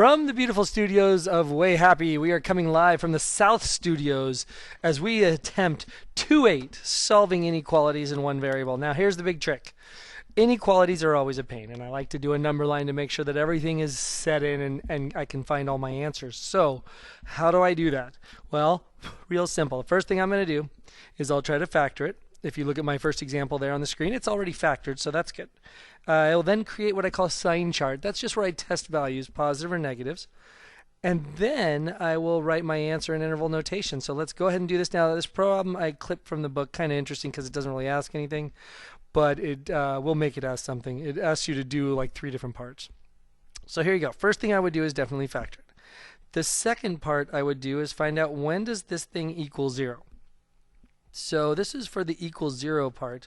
From the beautiful studios of Way Happy, we are coming live from the South Studios as we attempt 2-8 solving inequalities in one variable. Now, here's the big trick. Inequalities are always a pain, and I like to do a number line to make sure that everything is set in and I can find all my answers. So, how do I do that? Well, real simple. The first thing I'm going to do is I'll try to factor it. If you look at my first example there on the screen, it's already factored, so that's good. I'll then create what I call a sign chart. That's just where I test values, positive or negatives. And then I will write my answer in interval notation. So let's go ahead and do this now. This problem I clipped from the book, kind of interesting because it doesn't really ask anything, but it will make it ask something. It asks you to do like 3 different parts. So here you go. First thing I would do is definitely factor it. The second part I would do is find out when does this thing equal 0. So this is for the equals 0 part.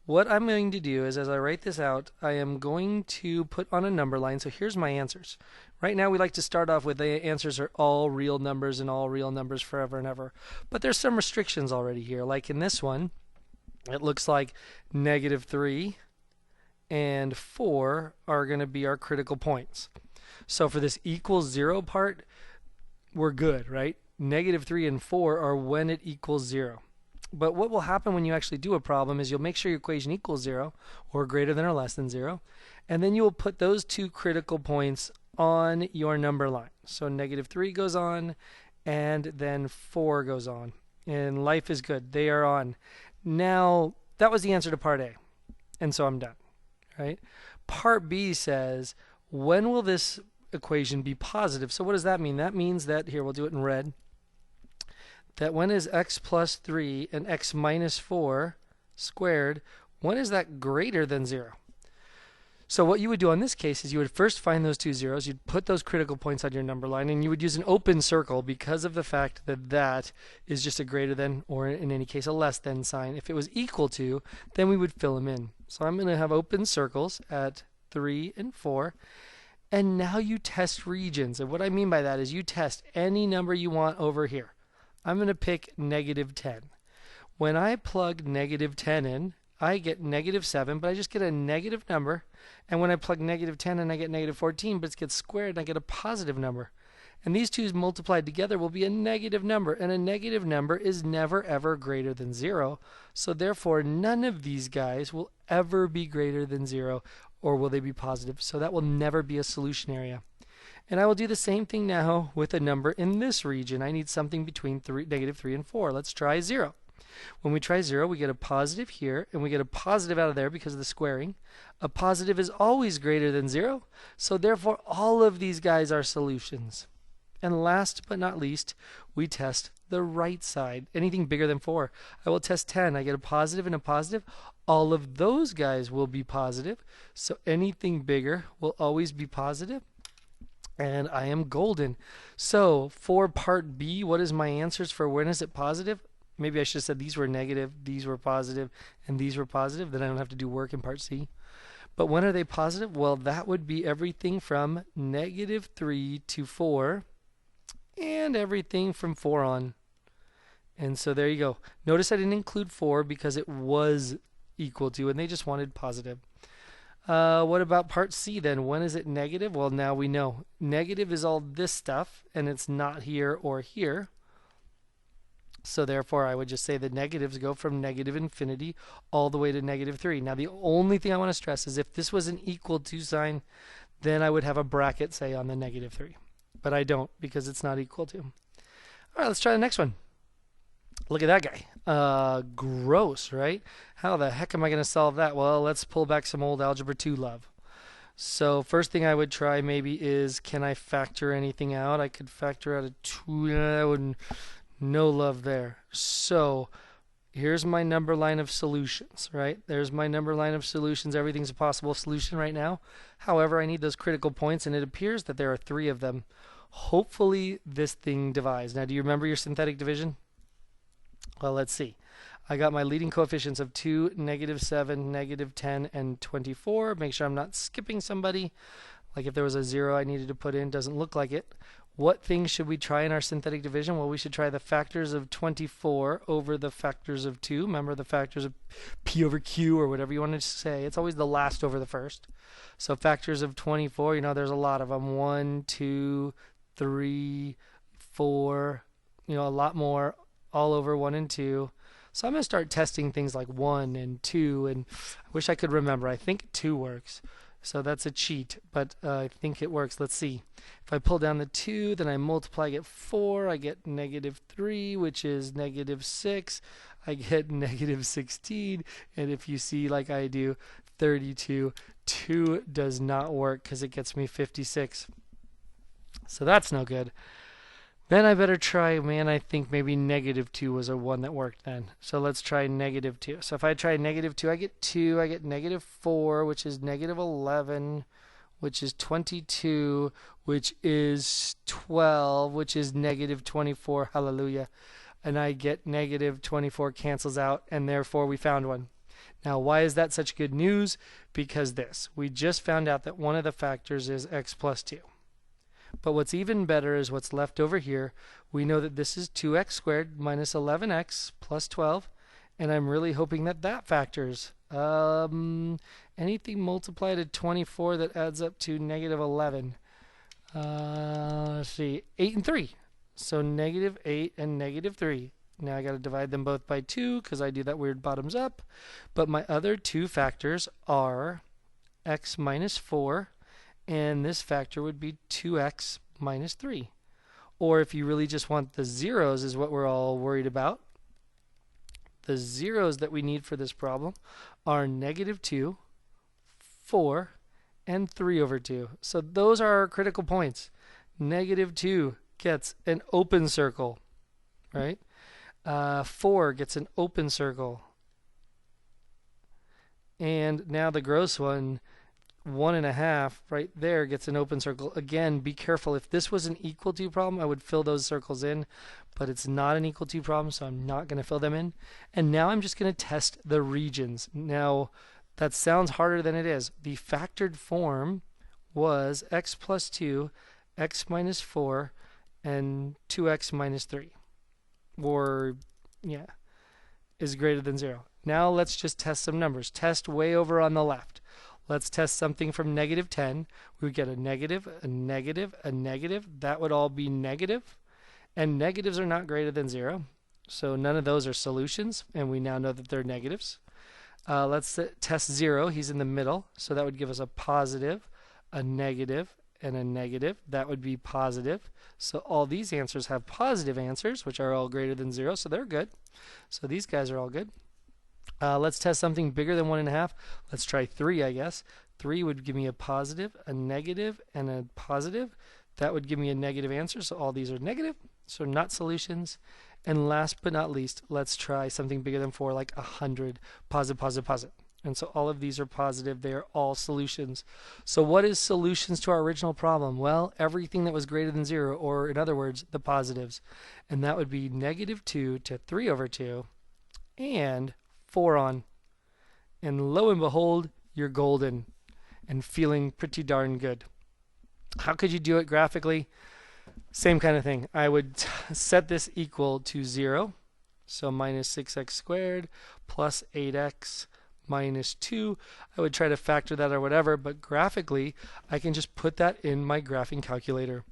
What I'm going to do is, as I write this out, I am going to put on a number line. So here's my answers. Right now we like to start off with the answers are all real numbers and all real numbers forever and ever. But there's some restrictions already here. Like in this one, it looks like -3 and 4 are going to be our critical points. So for this equals 0 part, we're good, right? -3 and 4 are when it equals 0. But what will happen when you actually do a problem is you'll make sure your equation equals 0 or greater than or less than 0, and then you will put those 2 critical points on your number line. So -3 goes on and then 4 goes on, and life is good. They are on. Now that was the answer to part A, and so I'm done, right? Part B says when will this equation be positive? So what does that mean? That means that, here we'll do it in red, that when is x plus 3 and x minus 4 squared, when is that greater than 0? So what you would do in this case is you would first find those 2 zeros, you'd put those critical points on your number line, and you would use an open circle because of the fact that that is just a greater than, or in any case a less than sign. If it was equal to, then we would fill them in. So I'm going to have open circles at 3 and 4. And now you test regions. And what I mean by that is you test any number you want over here. I'm going to pick -10. When I plug -10 in, I get -7, but I just get a negative number. And when I plug -10 in, I get -14, but it gets squared and I get a positive number. And these two multiplied together will be a negative number, and a negative number is never ever greater than 0. So therefore, none of these guys will ever be greater than 0, or will they be positive? So that will never be a solution area. And I will do the same thing now with a number in this region. I need something between -3 and 4. Let's try 0. When we try 0, we get a positive here, and we get a positive out of there because of the squaring. A positive is always greater than 0, so therefore all of these guys are solutions. And last but not least, we test the right side. Anything bigger than 4. I will test 10. I get a positive and a positive. All of those guys will be positive, so anything bigger will always be positive. And I am golden. So for part B, what is my answers for when is it positive? Maybe I should have said these were negative, these were positive, and these were positive. Then I don't have to do work in part C. But when are they positive? Well, that would be everything from -3 to 4 and everything from 4 on. And so there you go. Notice I didn't include 4 because it was equal to, and they just wanted positive. What about part C then? When is it negative? Well, now we know. Negative is all this stuff, and it's not here or here. So therefore, I would just say the negatives go from -infinity all the way to -3. Now, the only thing I want to stress is if this was an equal to sign, then I would have a bracket, say, on the -3. But I don't because it's not equal to. All right, let's try the next one. Look at that guy. Gross, right? How the heck am I going to solve that? Well, let's pull back some old Algebra 2 love. So first thing I would try maybe is, can I factor anything out? I could factor out a 2. I wouldn't. No love there. So here's my number line of solutions, right? There's my number line of solutions. Everything's a possible solution right now. However, I need those critical points, and it appears that there are 3 of them. Hopefully this thing divides. Now, do you remember your synthetic division? Well, let's see. I got my leading coefficients of 2, -7, -10, and 24. Make sure I'm not skipping somebody. Like if there was a 0 I needed to put in, doesn't look like it. What things should we try in our synthetic division? Well, we should try the factors of 24 over the factors of 2. Remember the factors of P over Q or whatever you want to say. It's always the last over the first. So factors of 24, you know, there's a lot of them. 1, 2, 3, 4, you know, a lot more all over 1 and 2. So I'm going to start testing things like 1 and 2, and I wish I could remember. I think 2 works. So that's a cheat, but I think it works. Let's see. If I pull down the 2, then I multiply, I get 4, I get negative 3, which is negative 6, I get negative 16, and if you see like I do, 32, 2 does not work because it gets me 56. So that's no good. Then I better try, man, I think maybe negative 2 was a one that worked then. So let's try negative 2. So if I try negative 2, I get 2. I get negative 4, which is negative 11, which is 22, which is 12, which is negative 24. Hallelujah. And I get negative 24 cancels out, and therefore we found one. Now, why is that such good news? Because this. We just found out that one of the factors is x plus 2. But what's even better is what's left over here. We know that this is 2x squared minus 11x plus 12, and I'm really hoping that that factors. Anything multiplied at 24 that adds up to negative 11. Let's see, 8 and 3. So negative 8 and negative 3. Now I got to divide them both by 2 because I do that weird bottoms up. But my other two factors are x minus 4, and this factor would be 2x minus 3. Or if you really just want the zeros is what we're all worried about, the zeros that we need for this problem are negative 2, 4, and 3 over 2. So those are our critical points. Negative 2 gets an open circle, right? 4 gets an open circle. And now the gross one, 1.5 right there gets an open circle. Again, be careful. If this was an equal to problem, I would fill those circles in, but it's not an equal to problem, so I'm not going to fill them in. And now I'm just going to test the regions. Now, that sounds harder than it is. The factored form was x plus 2, x minus 4, and 2x minus 3. Or, yeah, is greater than 0. Now let's just test some numbers. Test way over on the left. Let's test something from negative 10. We would get a negative, a negative, a negative. That would all be negative. And negatives are not greater than 0. So none of those are solutions, and we now know that they're negatives. Let's test 0. He's in the middle, so that would give us a positive, a negative, and a negative. That would be positive. So all these answers have positive answers, which are all greater than 0, so they're good. So these guys are all good. Let's test something bigger than 1.5. Let's try 3, I guess. 3 would give me a positive, a negative, and a positive. That would give me a negative answer, so all these are negative, so not solutions. And last but not least, let's try something bigger than 4, like 100. Positive, positive, positive. And so all of these are positive. They are all solutions. So what is solutions to our original problem? Well, everything that was greater than 0, or in other words, the positives. And that would be negative 2 to 3 over 2, and 4 on. And lo and behold, you're golden and feeling pretty darn good. How could you do it graphically? Same kind of thing. I would set this equal to 0. So minus 6x squared plus 8x minus 2. I would try to factor that or whatever, but graphically, I can just put that in my graphing calculator.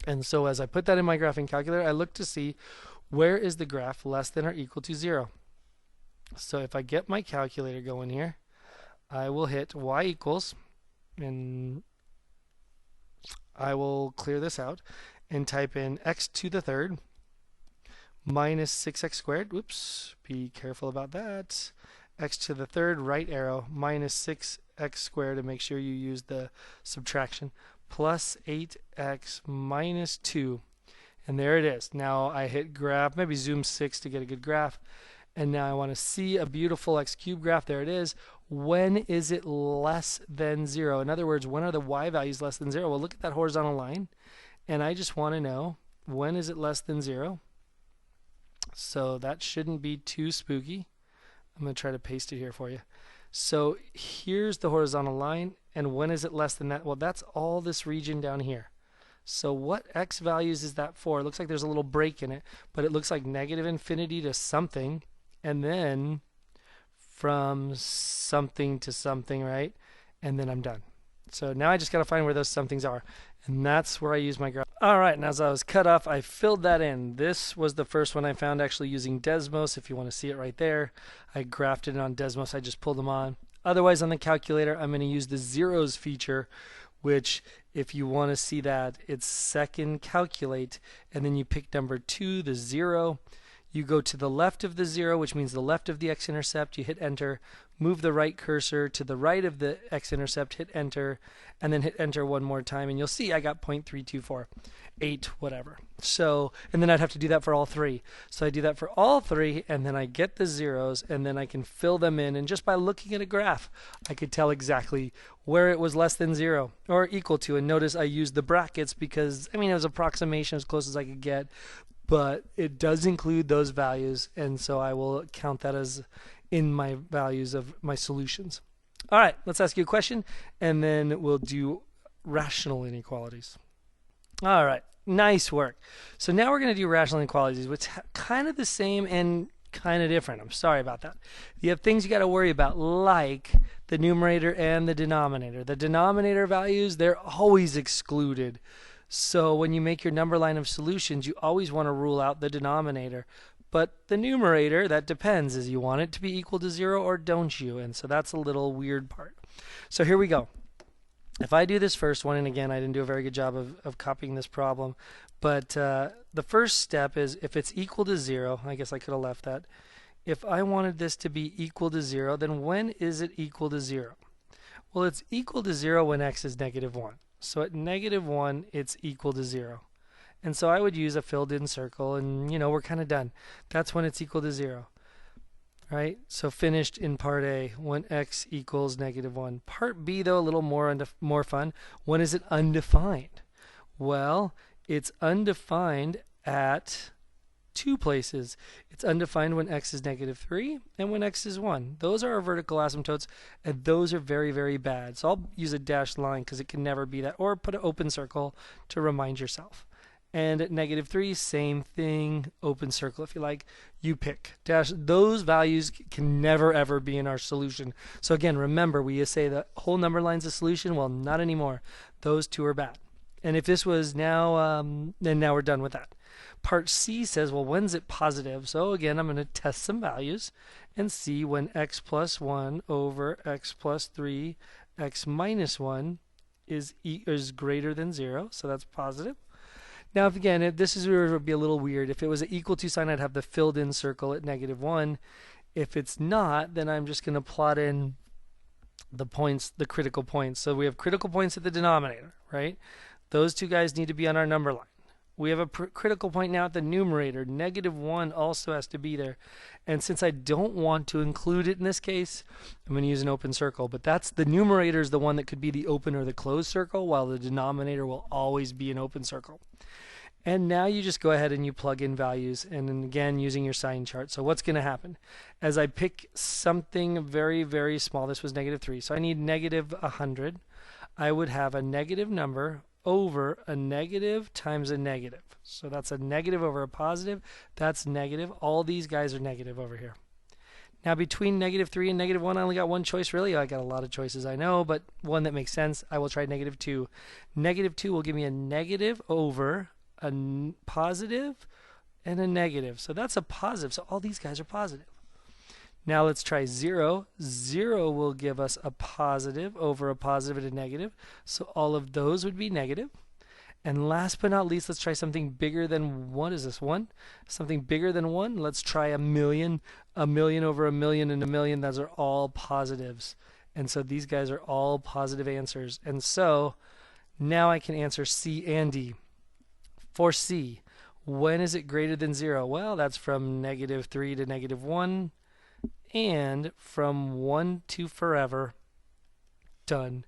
And so as I put that in my graphing calculator, I look to see where is the graph less than or equal to 0. So if I get my calculator going here, I will hit y equals, and I will clear this out and type in x to the third minus 6x squared. Whoops, be careful about that. X to the third, right arrow, minus 6x squared, and make sure you use the subtraction, plus 8x minus 2. And there it is. Now I hit graph, maybe zoom 6 to get a good graph. And now I want to see a beautiful x cubed graph. There it is. When is it less than 0? In other words, when are the y values less than 0? Well, look at that horizontal line. And I just want to know, when is it less than 0? So that shouldn't be too spooky. I'm going to try to paste it here for you. So here's the horizontal line. And when is it less than that? Well, that's all this region down here. So what x values is that for? It looks like there's a little break in it, but it looks like negative infinity to something, and then from something to something, right? And then I'm done. So now I just got to find where those somethings are, and that's where I use my graph. All right, and as I was cut off, I filled that in. This was the first one I found actually using Desmos. If you want to see it right there, I graphed it on Desmos. I just pulled them on. Otherwise, on the calculator, I'm going to use the zeros feature, which if you want to see that, it's second calculate, and then you pick number 2, the 0. You go to the left of the 0, which means the left of the x-intercept. You hit enter, move the right cursor to the right of the x-intercept, hit enter, and then hit enter one more time, and you'll see I got 0.3248, whatever. So, and then I'd have to do that for all 3. So I do that for all 3, and then I get the zeros, and then I can fill them in, and just by looking at a graph, I could tell exactly where it was less than 0 or equal to. And notice I used the brackets because, I mean, it was approximation as close as I could get, but it does include those values, and so I will count that as in my values of my solutions. All right, let's ask you a question, and then we'll do rational inequalities. All right, nice work. So now we're going to do rational inequalities, which kind of the same and kind of different. I'm sorry about that. You have things you got to worry about, like the numerator and the denominator. The denominator values, they're always excluded. So when you make your number line of solutions, you always want to rule out the denominator. But the numerator, that depends. Is you want it to be equal to 0 or don't you? And so that's a little weird part. So here we go. If I do this first one, and again, I didn't do a very good job of copying this problem, but the first step is if it's equal to 0, I guess I could have left that. If I wanted this to be equal to 0, then when is it equal to 0? Well, it's equal to 0 when x is negative 1. So at negative 1, it's equal to 0. And so I would use a filled in circle, and you know, we're kind of done. That's when it's equal to 0. Right? So finished in part A, when x equals negative 1. Part B, though, a little more fun. When is it undefined? Well, it's undefined at 2 places. It's undefined when x is negative 3 and when x is 1. Those are our vertical asymptotes, and those are very, very bad. So I'll use a dashed line because it can never be that, or put an open circle to remind yourself. And at negative 3, same thing, open circle if you like. You pick. Those values can never ever be in our solution. So again, remember, we say the whole number line's a solution. Well, not anymore. Those 2 are bad. And if this was now, then now we're done with that. Part C says, well, when's it positive? So again, I'm going to test some values and see when x plus 1 over x plus 3, x minus 1 is greater than 0. So that's positive. Now, if this is where it would be a little weird. If it was an equal to sign, I'd have the filled in circle at negative 1. If it's not, then I'm just going to plot in the points, the critical points. So we have critical points at the denominator, right? Those 2 guys need to be on our number line. We have a critical point now at the numerator. Negative 1 also has to be there. And since I don't want to include it in this case, I'm going to use an open circle. But that's the numerator is the one that could be the open or the closed circle, while the denominator will always be an open circle. And now you just go ahead and you plug in values, and then again using your sign chart. So what's going to happen? As I pick something very, very small, this was negative 3, so I need negative 100. I would have a negative number over a negative times a negative. So that's a negative over a positive. That's negative. All these guys are negative over here. Now between negative 3 and negative 1, I only got one choice really. I got a lot of choices, I know, but one that makes sense. I will try negative 2. Negative 2 will give me a negative over a positive and a negative. So that's a positive. So all these guys are positive. Now let's try 0. 0 will give us a positive over a positive and a negative. So all of those would be negative. And last but not least, let's try something bigger than 1. Is this 1? Something bigger than 1. Let's try a million. A million over a million and a million. Those are all positives. And so these guys are all positive answers. And so now I can answer C and D. For C, when is it greater than 0? Well, that's from negative 3 to negative 1. And from 1 to forever. Done.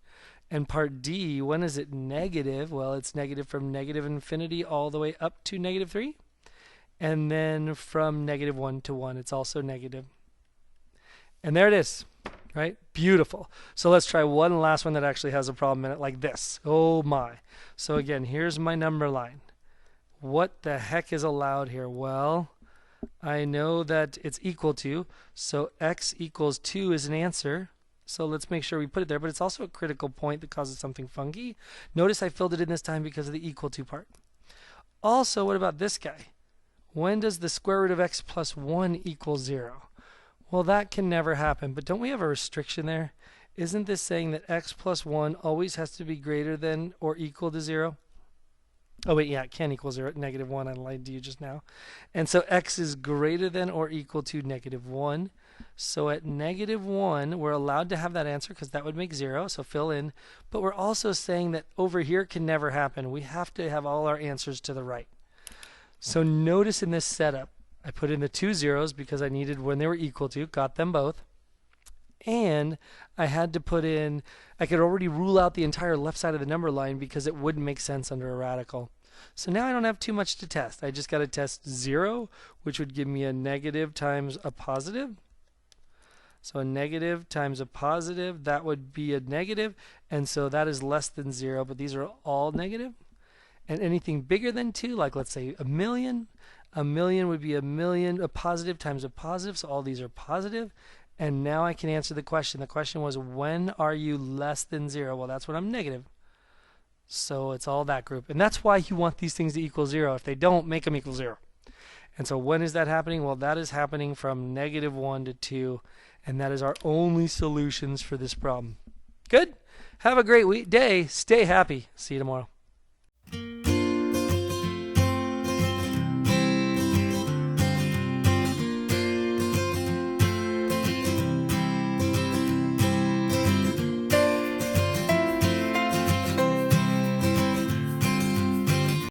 And part D, when is it negative? Well, it's negative from negative infinity all the way up to negative 3. And then from negative 1 to 1, it's also negative. And there it is. right? Beautiful. So let's try one last one that actually has a problem in it like this. Oh my. So again, here's my number line. What the heck is allowed here? Well, I know that it's equal to, so x equals 2 is an answer. So let's make sure we put it there, but it's also a critical point that causes something funky. Notice I filled it in this time because of the equal to part. Also, what about this guy? When does the square root of x plus 1 equal 0? Well, that can never happen, but don't we have a restriction there? Isn't this saying that x plus 1 always has to be greater than or equal to 0? Oh wait, yeah, it can equal 0 at -1. I lied to you just now. And so x is greater than or equal to -1. So at -1, we're allowed to have that answer because that would make 0, so fill in. But we're also saying that over here can never happen. We have to have all our answers to the right. So notice in this setup, I put in the 2 zeros because I needed when they were equal to, got them both. And I had to put in, I could already rule out the entire left side of the number line because it wouldn't make sense under a radical. So now I don't have too much to test. I just got to test 0, which would give me a negative times a positive. So a negative times a positive, that would be a negative, and so that is less than 0, but these are all negative. And anything bigger than 2, like let's say a million would be a positive times a positive, so all these are positive. And now I can answer the question. The question was, when are you less than 0? Well, that's when I'm negative. So it's all that group. And that's why you want these things to equal 0. If they don't, make them equal 0. And so when is that happening? Well, that is happening from -1 to 2. And that is our only solutions for this problem. Good? Have a great day. Stay happy. See you tomorrow.